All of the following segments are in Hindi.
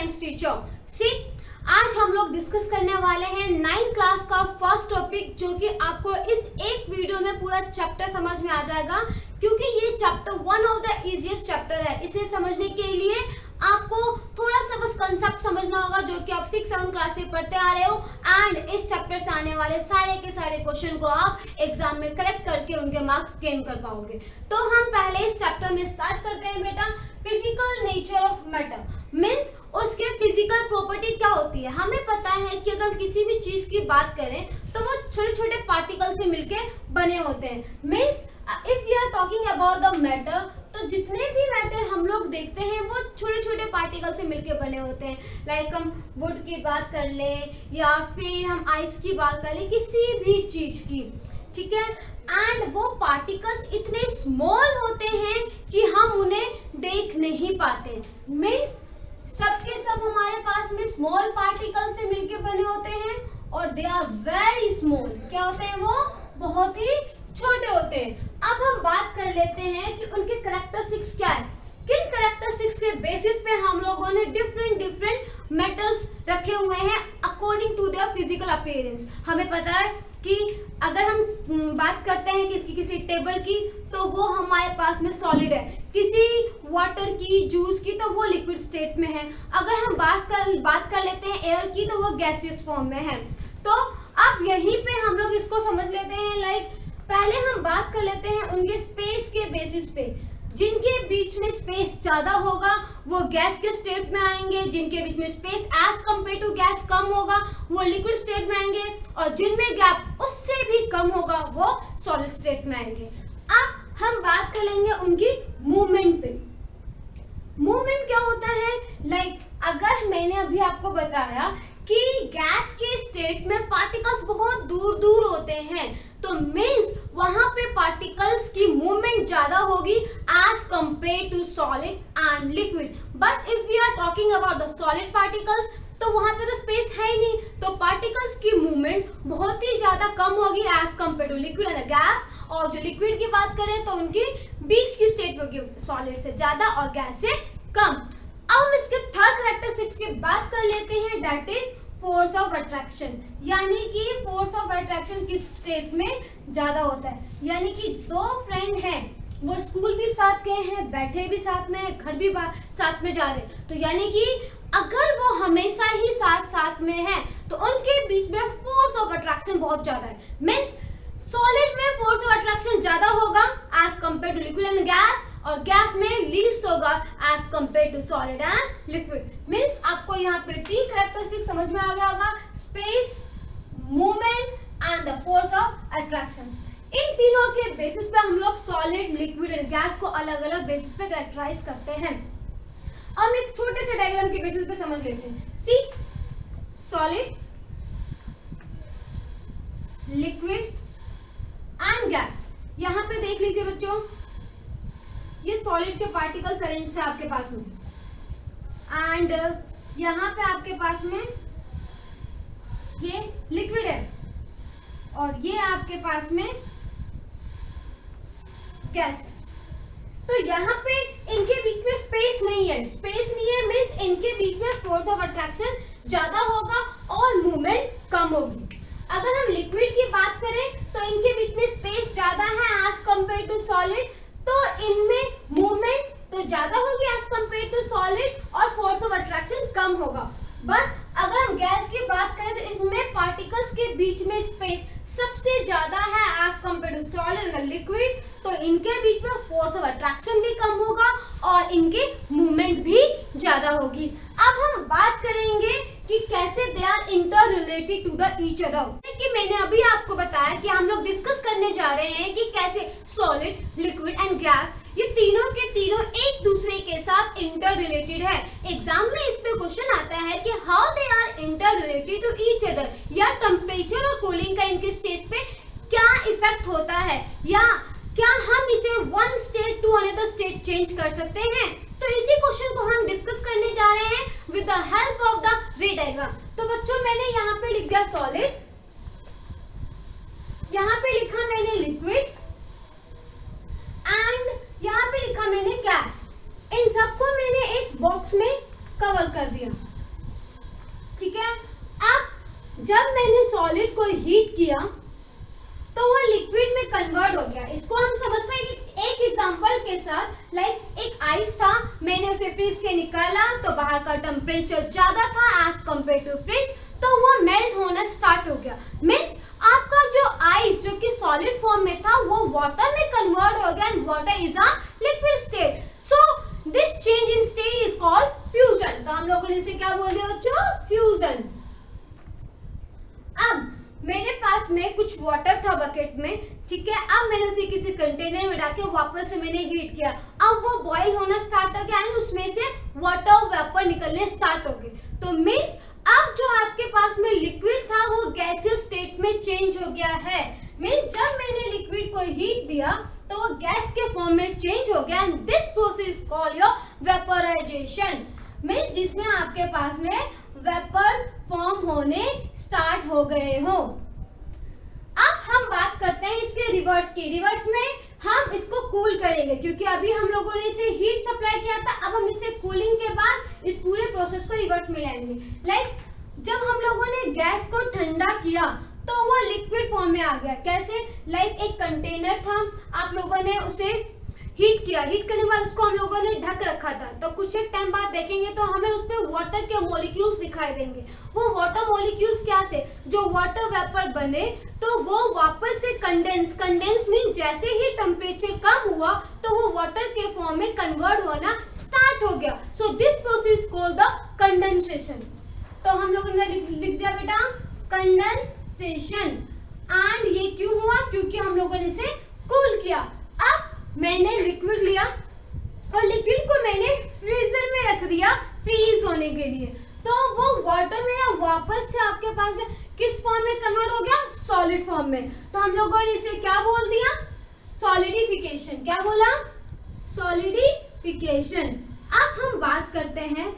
Science teacher. सी आज हम लोग डिस्कस करने वाले हैं 9th क्लास का फर्स्ट टॉपिक, जो कि आपको इस एक वीडियो में पूरा चैप्टर समझ में आ जाएगा, क्योंकि ये chapter one of the easiest chapter है। इसे समझने के लिए आपको थोड़ा सा बस कंसेप्ट समझना होगा, जो कि आप 6-7 क्लास से पढ़ते आ रहे हो, एंड इस चैप्टर से आने वाले सारे के सारे क्वेश्चन को आप एग्जाम में करेक्ट करके उनके मार्क्स गेन कर पाओगे। तो हम पहले इस चैप्टर में स्टार्ट करते हैं बेटा। Physical nature of matter means उसके फिजिकल प्रॉपर्टी क्या होती है। हमें पता है कि अगर हम किसी भी चीज की बात करें तो वो छोटे छोटे पार्टिकल से मिलके बने होते हैं। Means if we are talking about the matter, तो जितने भी मैटर हम लोग देखते हैं वो छोटे छोटे पार्टिकल से मिलके बने होते हैं। लाइक हम वुड की बात कर लें या फिर हम आइस की बात कर लें, किसी भी चीज की, ठीक है। एंड वो पार्टिकल्स इतने स्मॉल होते हैं कि हम उन्हें देख नहीं पाते। मीन्स सबके सब हमारे पास में स्मॉल पार्टिकल से मिलके बने होते हैं और दे आर वेरी स्मॉल। क्या होते हैं वो? बहुत ही छोटे होते हैं। अब हम बात कर लेते हैं कि उनके कैरेक्टरिस्टिक्स क्या है। किन कैरेक्टरिस्टिक्स के बेसिस पे हम लोगों ने डिफरेंट मेटल्स रखे हुए हैं according to their physical appearance. हमें पता है कि अगर हम बात करते हैं किसी टेबल की, तो वो हमारे पास में सॉलिड है, किसी वाटर की, जूस की, तो वो लिक्विड स्टेट में है। अगर हम बात कर लेते हैं एयर की, तो वो गैसियस फॉर्म में है। तो अब यहीं पे हम लोग इसको समझ लेते हैं। लाइक पहले हम बात कर लेते हैं उनके स्पेस के बेसिस पे। जिनके बीच में स्पेस ज्यादा होगा वो गैस के स्टेट में आएंगे, जिनके बीच में space as compare to gas कम होगा वो लिक्विड स्टेट में आएंगे, और जिनमें गैप उससे भी कम होगा वो सॉलिड स्टेट में आएंगे। अब हम बात कर लेंगे उनकी मूवमेंट पे। मूवमेंट क्या होता है? लाइक अगर मैंने अभी आपको बताया कि गैस के स्टेट में पार्टिकल्स बहुत दूर दूर होते हैं, तो मीन्स वहां पे पार्टिकल्स की मूवमेंट ज्यादा होगी as compare to solid and liquid. But if we are talking about the solid particles, तो वहां पे तो स्पेस है ही नहीं, तो पार्टिकल्स की मूवमेंट बहुत ही ज्यादा कम होगी as compare to liquid and gas. और जो लिक्विड की बात करें तो उनकी बीच की स्टेट होगी सॉलिड से ज्यादा और गैस से कम। अब हम इसके थर्ड कैरेक्टरिस्टिक्स की बात कर लेते हैं, that is force of attraction. यानी कि फोर्स ऑफ अट्रैक्शन किस स्टेट में ज्यादा होता है। यानी कि दो फ्रेंड हैं, वो स्कूल भी साथ गए हैं, बैठे भी साथ में, घर भी साथ में जा रहे हैं, तो यानी कि अगर वो हमेशा ही साथ में हैं, तो उनके बीच में फोर्स ऑफ अट्रैक्शन बहुत ज्यादा है। मींस सॉलिड में फोर्स ऑफ अट्रैक्शन ज्यादा होगा as compare to liquid and gas, और गैस में लीस्ट होगा as compare to solid and liquid. Means आपको यहाँ पे 3 कैरेक्टरिस्टिक समझ में आ गया होगा, space, movement and the force of attraction. इन तीनों के बेसिस पे हम लोग सॉलिड, लिक्विड एंड गैस को अलग अलग बेसिस पे कैरेक्टराइज करते हैं। हम एक छोटे से डायग्राम के बेसिस पे समझ लेते हैं। सी सॉलिड, लिक्विड एंड गैस। यहाँ पे देख लीजिए बच्चों, ये सॉलिड के पार्टिकल्स अरेंज थे आपके पास में, एंड यहाँ पे आपके पास में ये लिक्विड है, और ये आपके पास में गैस है। तो यहाँ पे इनके बीच में स्पेस नहीं है। मीन्स इनके बीच में फोर्स ऑफ अट्रैक्शन ज्यादा होगा और मूवमेंट कम होगी। अगर हम लिक्विड की बात करें तो इनके बीच में स्पेस ज्यादा है एज कंपेयर टू सॉलिड, तो इनमें मूवमेंट तो ज्यादा होगी एज कंपेयर टू सॉलिड और फोर्स ऑफ अट्रैक्शन कम होगा। बट अगर हम गैस की बात करें तो इसमें पार्टिकल्स के बीच में स्पेस सबसे ज्यादा है as compare to solid and liquid, तो इनके बीच में फोर्स ऑफ अट्रैक्शन भी कम होगा और इनके मूवमेंट भी ज्यादा होगी। अब हम बात करेंगे कि कैसे they are interrelated to the each other. कि मैंने अभी आपको बताया कि हम लोग डिस्कस करने जा रहे हैं कि कैसे सॉलिड, लिक्विड एंड गैस ये तीनों के तीनों एक दूसरे के साथ इंटर रिलेटेड है। एग्जाम में इस पे क्वेश्चन आता है कि how they are interrelated to each other, या टेम्परेचर और कूलिंग का इनके स्टेज पे क्या इफेक्ट होता है, या क्या हम इसे one state to another state change कर सकते हैं। तो इसी क्वेश्चन को हम डिस्कस करने जा रहे हैं with the help of the रे डायग्राम। तो बच्चों मैंने यहाँ पे लिख दिया सॉलिड, यहाँ पे लिखा मैंने लिक्विड, एंड यहाँ पे लिखा मैंने गैस। इन सबको मैंने एक बॉक्स में कवर कर दिया। ठीक है। अब जब मैंने सॉलिड को हीट किया तो वो लिक्विड में कन्वर्ट हो गया। इसको हम समझते हैं कि एक एग्जांपल के साथ, लाइक एक आइस था, मैंने उसे फ्रिज से निकाला तो बाहर का टेम्परेचर ज्यादा था एज कम्पेयर टू फ्रिज, तो वो मेल्ट होना स्टार्ट हो गया। मीन्स आपका जो आइस जो कि सॉलिड फॉर्म में था वो वाटर में कन्वर्ट हो गया and water is a liquid state. So this change in state is called fusion. तो हम लोगों ने इसे क्या बोल दिया बच्चों? फ्यूजन। अब मेरे पास में कुछ वाटर था बकेट में, ठीक है। अब मैंने उसे किसी कंटेनर में डाल के वापस से मैंने हीट किया। अब वो बॉईल होना स्टार्ट हो गया एंड उसमें से वाटर वेपर निकलने स्टार्ट हो गए। तो मींस अब जो आपके पास में लिक्विड था वो गैसियस स्टेट में चेंज हो गया है। मींस जब मैंने लिक्विड को हीट दिया तो वो गैस के फॉर्म में चेंज हो गया and this process called your vaporisation. मींस जिसमें आपके पास में वेपर्स फॉर्म होने स्टार्ट हो गए हो। अब हम बात करते हैं इसके रिवर्स की। रिवर्स में हम इसको कूल करेंगे क्योंकि अभी हम लोगों ने इसे हीट सप्लाई किया था। अब हम इसे कूलिंग के बाद इस पूरे प्रोसेस को रिवर्स में लाएंगे। लाइक जब हम लोगों ने गैस को ठंडा किया तो वो लिक्विड फॉर्म में आ गया। कैसे? लाइक एक कंटेनर था, आप लोगों ने उसे हीट किया, हीट करने के बाद उसको हम लोगों ने ढक रखा था। तो कुछ एक टाइम बाद देखेंगे तो हमें उसपे वाटर के मॉलिक्यूल्स दिखाई देंगे। वो वाटर मॉलिक्यूल्स क्या थे? जो वाटर वेपर बने तो वो वापस से कंडेंस मीन जैसे ही टेम्परेचर कम हुआ तो वो वाटर के फॉर्म में कन्वर्ट होना स्टार्ट हो गया। So this process called the condensation. तो हम लोगों ने लिख दिया बेटा कंडेंसेशन। एंड ये क्यों हुआ? क्योंकि हम लोगों ने इसे कूल किया। अब मैंने लिक्विड लिया और लिक्विड को मैंने फ्रीजर में रख दिया फ्रीज होने के लिए। तो वो वाटर में वापस से आपके पास में किस फॉर्म में कन्वर्ट हो गया? सॉलिड फॉर्म में। तो हम लोगों ने इसे क्या बोल दिया? सॉलिडिफिकेशन। क्या बोला? सॉलिडिफिकेशन। अब हम बात करते हैं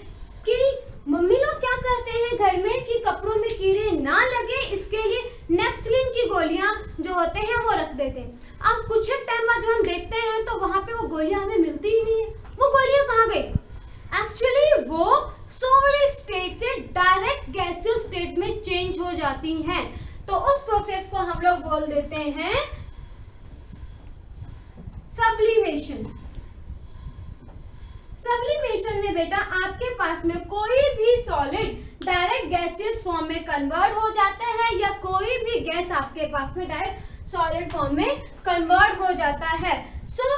कि मम्मी लोग क्या करते हैं घर में कि कपड़ों में कीड़े ना लगे इसके लिए नेफ्थलीन की गोलियां जो होते हैं वो रख देते हैं। अब कुछ टाइम बाद जब हम देखते हैं तो वहां पे वो गोलियां हमें मिलती ही नहीं है। वो गोलियां कहाँ गई? एक्चुअली वो सॉलिड स्टेट से डायरेक्ट गैसियस स्टेट में चेंज हो जाती हैं। तो उस प्रोसेस को हम लोग बोल देते हैं सब्लिमेशन। सब्लिमेशन में बेटा आपके पास में कोई भी सॉलिड डायरेक्ट गैसियस फॉर्म में कन्वर्ट हो जाता है या कोई भी गैस आपके पास में डायरेक्ट सॉलिड फॉर्म में कन्वर्ट हो जाता है। सो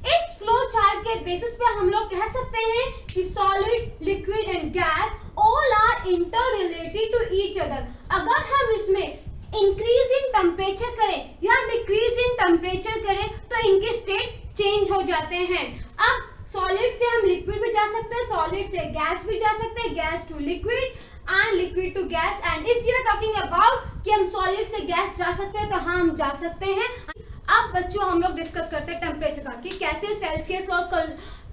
इस फ्लो चार्ट के बेसिस पे हम लोग कह सकते हैं कि solid, liquid and gas all are interrelated to each other. अगर हम इसमें इंक्रीज इन टेम्परेचर करें या डिक्रीज इन टेम्परेचर करें तो इनके स्टेट चेंज हो जाते हैं। अब सॉलिड से हम लिक्विड भी जा सकते हैं, सॉलिड से गैस भी जा सकते हैं, gas to liquid and liquid to gas. And if you are talking about कि हम सॉलिड से गैस जा सकते हैं तो हाँ हम जा सकते हैं। अब बच्चों हम लोग डिस्कस करते हैं टेम्परेचर का कि कैसे सेल्सियस और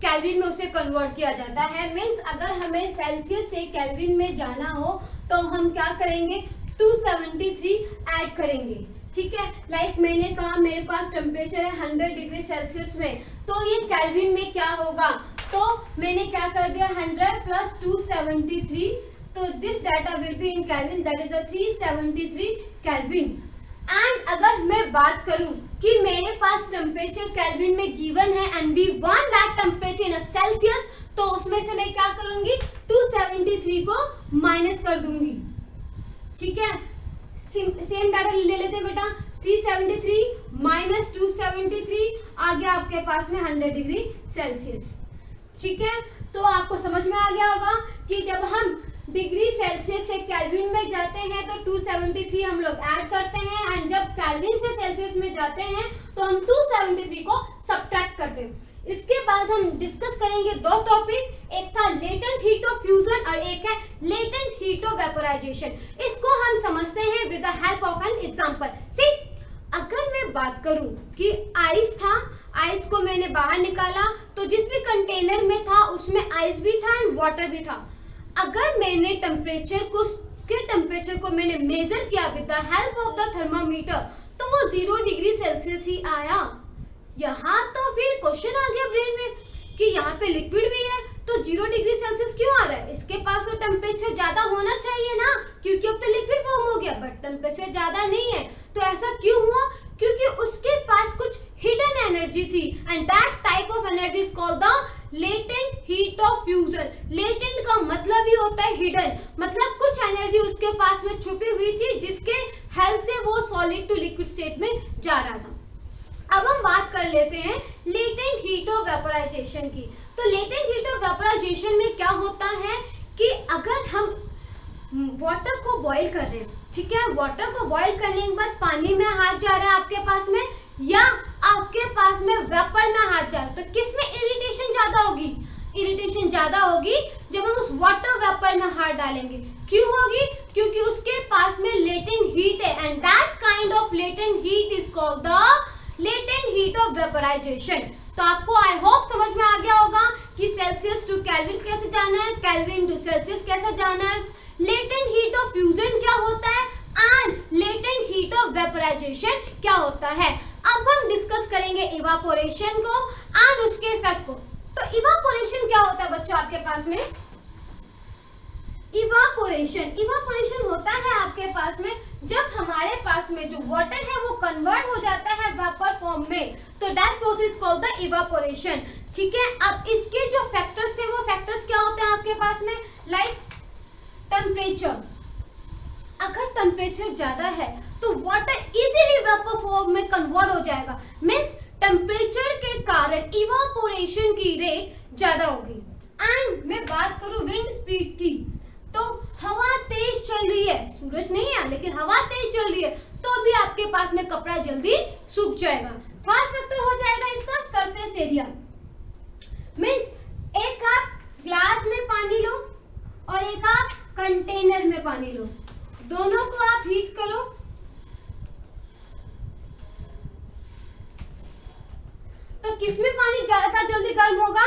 केल्विन में उसे कन्वर्ट किया जाता है। मींस अगर हमें सेल्सियस से केल्विन में जाना हो तो हम क्या करेंगे? 273 ऐड करेंगे, ठीक है। लाइक मैंने कहा मेरे पास टेम्परेचर है 100 डिग्री सेल्सियस में, तो ये केल्विन में क्या होगा? तो मैंने क्या कर दिया 100 प्लस 273, तो this data will be in kelvin, that is 373 kelvin. And अगर मैं बात करूं कि मेरे पास टेम्परेचर केल्विन में गिवन है and we want that temperature in Celsius, तो उसमें से मैं क्या करूंगी? 273 को माइनस कर दूंगी, ठीक है। सेम डाटा ले लेते हैं बेटा, 373 माइनस 273 आ गया आपके पास में 100 डिग्री सेल्सियस, ठीक है। तो आपको समझ में आ गया होगा कि जब हम डिग्री सेल्सियस से केल्विन में जाते हैं तो 273 हम लोग ऐड करते हैं एंड जब केल्विन से सेल्सियस में जाते हैं तो हम 273 को सब्ट्रैक्ट करते हैं। इसके बाद हम डिस्कस करेंगे दो टॉपिक, एक था लेटेंट हीट ऑफ फ्यूजन और एक है लेटेंट हीट ऑफ वेपोराइजेशन। इसको हम समझते हैं with the help of an example. See अगर मैं बात करूं कि आइस था, आइस को मैंने बाहर निकाला तो जिस भी कंटेनर में था उसमें आइस भी था एंड वाटर भी था। अगर मैंने टेम्परेचर को मैंने मेजर किया with the help of the thermometer तो वो 0 डिग्री सेल्सियस ही आया। यहाँ तो फिर क्वेश्चन आ गया ब्रेन में कि यहाँ पे लिक्विड भी है तो 0 डिग्री सेल्सियस क्यों आ रहा है? इसके पास वो टेम्परेचर ज्यादा होना चाहिए ना, क्योंकि अब तो लिक्विड फॉर्म हो गया, बट टेम्परेचर ज्यादा नहीं है। तो ऐसा क्यों हुआ? क्योंकि उसके पास कुछ हिडन एनर्जी थी, and that type of energy is called the latent heat of fusion. Latent का मतलब ही होता है हिडन, मतलब कुछ एनर्जी उसके पास में छुपी हुई थी जिसके हेल्प से वो सॉलिड टू लिक्विड स्टेट में जा रहा था। अब हम बात कर लेते हैं लेटेंट हीट ऑफ वेपोराइजेशन की। तो लेटेंट हीट ऑफ वेपोराइजेशन में क्या होता है कि अगर हम वाटर को बॉईल कर रहे हैं, ठीक है, वाटर को बॉईल करने के बाद पानी में हाथ जा रहा है आपके पास में, या आपके पास में वेपर में हाथ जा रहा है, तो किस में इरिटेशन ज्यादा होगी? इरिटेशन ज्यादा होगी जब हम उस वाटर वेपर में हाथ डालेंगे। क्यों होगी? क्योंकि उसके पास में लेटेंट हीट है, and that kind of latent heat is called the latent heat of vaporisation. तो आपको आई होप समझ में आ गया होगा कि सेल्सियस टू केल्विन कैसे जाना है, केल्विन टू सेल्सियस कैसे जाना है, लेटेंट हीट ऑफ फ्यूजन क्या होता है, and latent heat of vaporisation क्या होता है। अब हम डिस्कस करेंगे इवापोरेशन को एंड उसके इफेक्ट को। तो इवापोरेशन क्या होता है बच्चों आपके पास में? इवापोरेशन होता है आपके पास में जब हमारे पास में जो वाटर है वो कन्वर्ट हो जाता है वेपर फॉर्म में, तो that process called the evaporation. ठीक है, अब इसके जो फैक्टर्स थे वो फैक्टर्स क्या होते हैं आपके पास में? Like temperature. अगर टेम्परेचर ज्यादा है तो वाटर इजीली वेपर फॉर्म में कन्वर्ट हो जाएगा, मींस टेम्परेचर के कारण इवापोरेशन की रेट ज्यादा होगी। एंड मैं बात करूं विंड स्पीड की, तो हवा तेज चल रही है, सूरज नहीं है लेकिन हवा तेज चल रही है, तो भी आपके पास में कपड़ा जल्दी सूख जाएगा। थर्ड फैक्टर हो जाएगा इसका सरफेस एरिया, मींस एक आप ग्लास में पानी लो और एक आप कंटेनर में पानी लो, दोनों को आप हीट करो, तो किसमें पानी ज्यादा जल्दी गर्म होगा?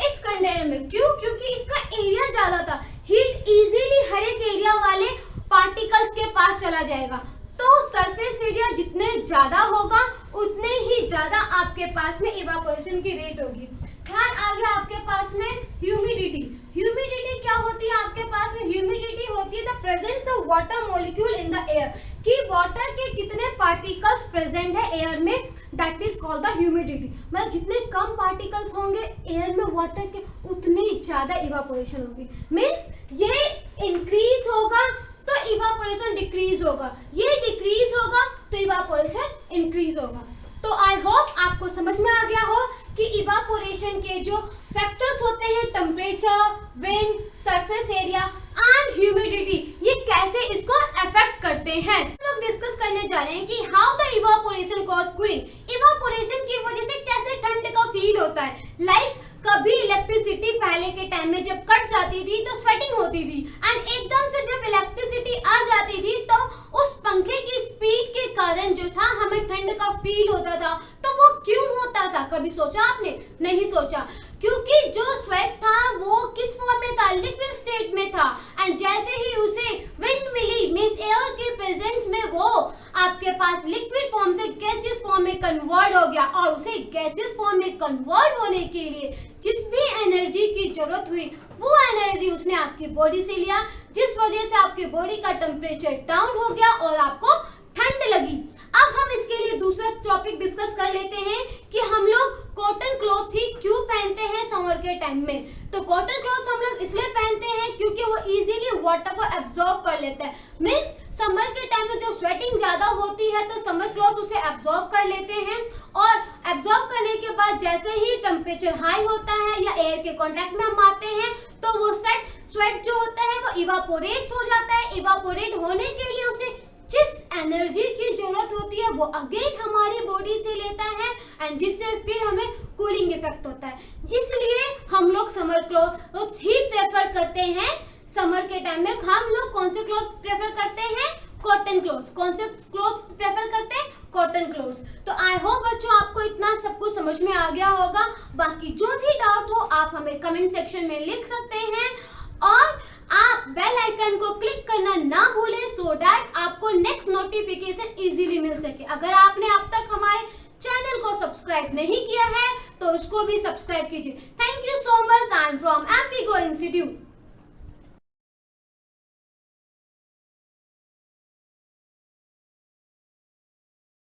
इस कंटेनर में। क्यों? क्योंकि इसका एरिया ज्यादा था, हीट इजीली हर एक एरिया वाले पार्टिकल्स के पास चला जाएगा। तो सरफेस एरिया जितने ज्यादा होगा उतने ही ज्यादा आपके पास में इवापोरेशन की रेट होगी। थर्ड आ गया आपके पास में ह्यूमिडिटी। ह्यूमिडिटी क्या होती है आपके पास में? ह्यूमिडिटी होती है the presence of water molecule in the air, कि वाटर के कितने पार्टिकल्स प्रेजेंट है एयर में, that is called the humidity. मतलब जितने कम पार्टिकल्स होंगे एयर में वाटर के, उतनी ज्यादा इवापोरेशन होगी। मींस ये इंक्रीज होगा तो इवापोरेशन डिक्रीज होगा, ये डिक्रीज होगा तो इवापोरेशन इंक्रीज होगा। तो आई होप आपको समझ में आ गया हो कि इवापोरेशन के जो फैक्टर्स होते हैं, temperature, wind, surface area and humidity, ये कैसे इसको अफेक्ट करते हैं। हम लोग डिस्कस करने जा रहे हैं कि how the evaporation cause cooling. Evaporation की वजह से कैसे ठंड का फील होता है। लाइक कभी इलेक्ट्रिसिटी पहले के टाइम में जब कट जाती थी तो स्वेटिंग होती थी, एंड एकदम से जब इलेक्ट्रिसिटी आ जाती थी तो उस पंखे की स्पीड के कारण जो था हमें ठंड का फील होता था। तो वो क्यों होता था? कभी सोचा आपने? नहीं सोचा, क्योंकि जो स्वेट था वो किस फॉर्म में था? लिक्विड स्टेट में था, एंड जैसे ही उसे विंड मिली, मींस एयर के प्रेजेंस में, वो आपके पास लिक्विड फॉर्म से गैसियस फॉर्म में कन्वर्ट हो गया, और उसे गैसियस फॉर्म में कन्वर्ट होने के लिए जिस भी एनर्जी की जरूरत हुई वो एनर्जी उसने आपकी बॉडी से लिया, जिस वजह से आपके बॉडी का टेम्परेचर डाउन हो गया और आपको ठंड लगी। अब हम इसके लिए दूसरा टॉपिक डिस्कस कर लेते हैं कि हम लोग कॉटन क्लॉथ्स ही क्यों पहनते हैं समर के टाइम में। तो कॉटन क्लॉथ्स हम लोग इसलिए पहनते हैं क्योंकि वो इजीली वाटर को एब्जॉर्ब कर लेते हैं। मींस समर के टाइम में जब स्वेटिंग ज्यादा होती है तो समर क्लॉथ उसे एब्जॉर्ब कर लेते हैं, और एब्जॉर्ब करने के बाद जैसे ही टेम्परेचर हाई होता है या एयर के कांटेक्ट में हम आते हैं तो वो स्वेट जो होता है वो इवापोरेट हो जाता है। इवापोरेट होने के लिए उसे जिस एनर्जी की जरूरत होती है वो अगेन हमारी बॉडी से लेता है, एंड जिससे फिर हमें कूलिंग इफेक्ट होता है। इसलिए हम लोग समर क्लॉथ्स ही प्रेफर करते हैं। समर के टाइम में हम लोग कौन से क्लॉथ्स प्रेफर करते हैं? Cotton clothes. कौन से क्लॉथ्स प्रेफर करते हैं? Cotton clothes. तो आई होप बच्चों आपको इतना सब कुछ समझ में आ गया होगा। बाकी जो भी डाउट हो आप हमें कमेंट सेक्शन में लिख सकते हैं, और आप बेल आइकन को क्लिक करना ना भूलें सो दैट आपको नेक्स्ट नोटिफिकेशन इजीली मिल सके। अगर आपने अब तक हमारे चैनल को सब्सक्राइब नहीं किया है तो उसको भी सब्सक्राइब कीजिए। Thank you so much. I am from MP grow institute.